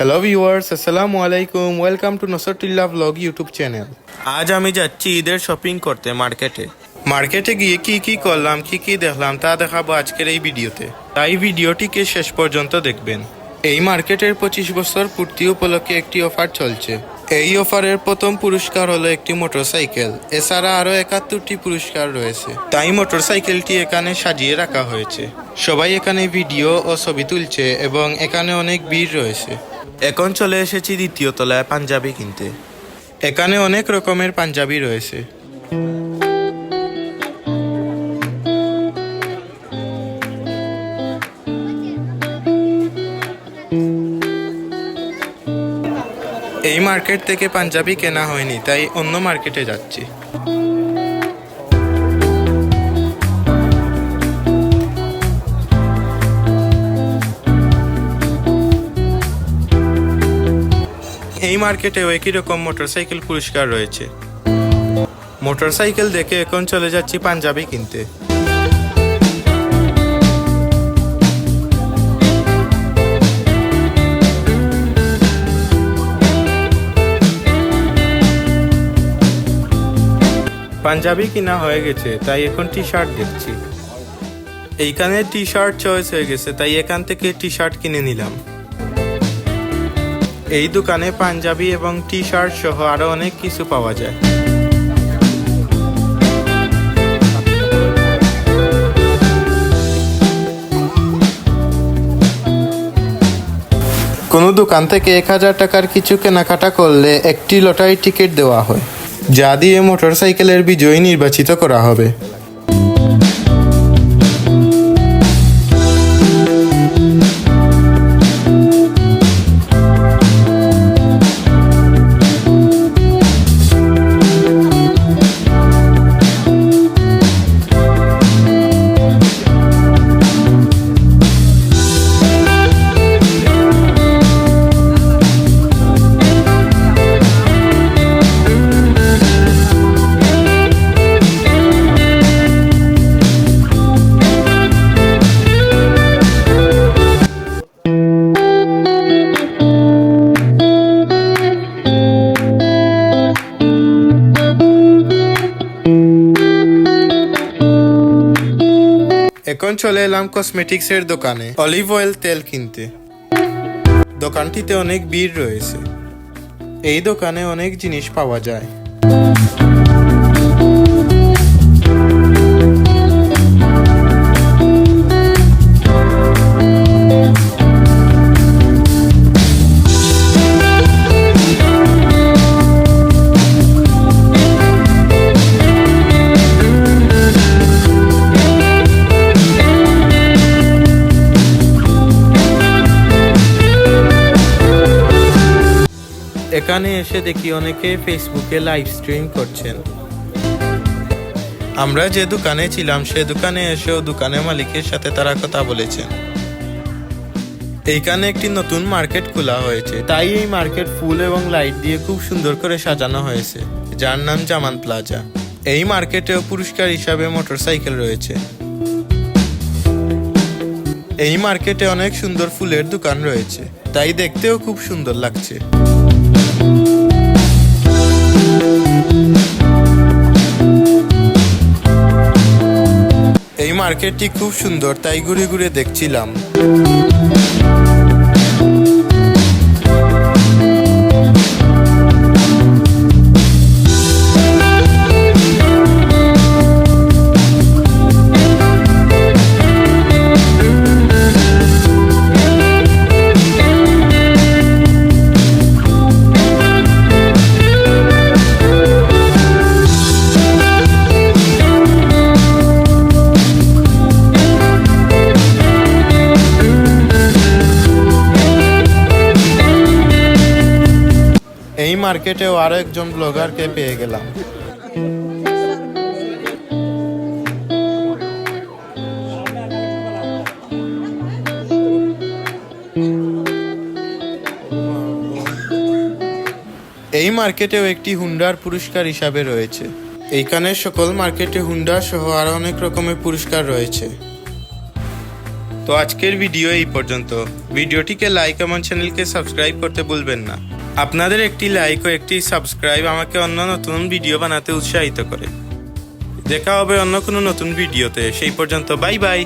Hello viewers, আসসালামু আলাইকুম। Welcome to Nusratullah blog YouTube channel. আজ আমি যাচ্ছি ঈদের শপিং করতে মার্কেটে গিয়ে কি কি করলাম, কি কি দেখলাম তা দেখাবো আজকের এই ভিডিওতে, তাই ভিডিওটিকে শেষ পর্যন্ত দেখবেন। এই মার্কেটের 25 বছর পূর্তি উপলক্ষে একটি অফার চলছে। এই অফারের প্রথম পুরস্কার হলো একটি মোটরসাইকেল। এছাড়া আরও 71টি পুরস্কার রয়েছে, তাই মোটরসাইকেলটি এখানে সাজিয়ে রাখা হয়েছে। সবাই এখানে ভিডিও ও ছবি তুলছে এবং এখানে অনেক ভিড় রয়েছে। এখন চলে এসেছি দ্বিতীয় তলায় পাঞ্জাবি কিনতে। এখানে অনেক রকমের পাঞ্জাবি রয়েছে। এই মার্কেট থেকে পাঞ্জাবি কেনা হয়নি, তাই অন্য মার্কেটে যাচ্ছি। এই মার্কেটেও একই রকম মোটরসাইকেল পুরস্কার রয়েছে। মোটরসাইকেল দেখে এখন চলে যাচ্ছি পাঞ্জাবি কিনতে। পাঞ্জাবি কিনা হয়ে গেছে, তাই এখন টি শার্ট দেখছি। এইখানে টি শার্ট চয়েস হয়ে গেছে, তাই এখান থেকে টি শার্ট কিনে নিলাম। এই দোকানে পাঞ্জাবি এবং টি শার্ট সহ আরো অনেক কিছু পাওয়া যায়। কোনো দোকান থেকে 1000 টাকার কিছু কেনাকাটা করলে একটি লটারি টিকিট দেওয়া হয়, যা দিয়ে মোটরসাইকেলের বিজয়ী নির্বাচিত করা হবে। এখন চলে এলাম কসমেটিক্সের দোকানে অলিভ অয়েল তেল কিনতে। দোকানটিতে অনেক ভিড় রয়েছে। এই দোকানে অনেক জিনিস পাওয়া যায়। এখানে এসে দেখি অনেকে ফেসবুকে লাইভ স্ট্রিম করছেন। আমরা যে দোকানে ছিলাম সে দোকানে এসেও দোকানের মালিকের সাথে তারা কথা বলেছেন। এইখানে একটি নতুন মার্কেট খোলা হয়েছে, তাই এই মার্কেট ফুল এবং লাইট দিয়ে খুব সুন্দর করে সাজানো হয়েছে, যার নাম জামান প্লাজা। এই মার্কেটেও পুরস্কার হিসাবে মোটরসাইকেল রয়েছে। এই মার্কেটে অনেক সুন্দর ফুলের দোকান রয়েছে, তাই দেখতেও খুব সুন্দর লাগছে। এই মার্কেটটি খুব সুন্দর, তাই ঘুরে ঘুরে দেখছিলাম। এই মার্কেটেও আরো একজন ব্লগারকে পেয়ে গেলাম। এই মার্কেটেও একটি হুন্ডার পুরস্কার হিসাবে রয়েছে। এইখানে সকল মার্কেটে হুন্ডা সহ আরো অনেক রকমের পুরস্কার রয়েছে। তো আজকের ভিডিও এই পর্যন্ত। ভিডিওটিকে লাইক এবং চ্যানেলকে সাবস্ক্রাইব করতে ভুলবেন না। আপনাদের একটি লাইক ও একটি সাবস্ক্রাইব আমাকে অন্য নতুন ভিডিও বানাতে উৎসাহিত করে। দেখা হবে অন্য কোনো নতুন ভিডিওতে। সেই পর্যন্ত বাই বাই।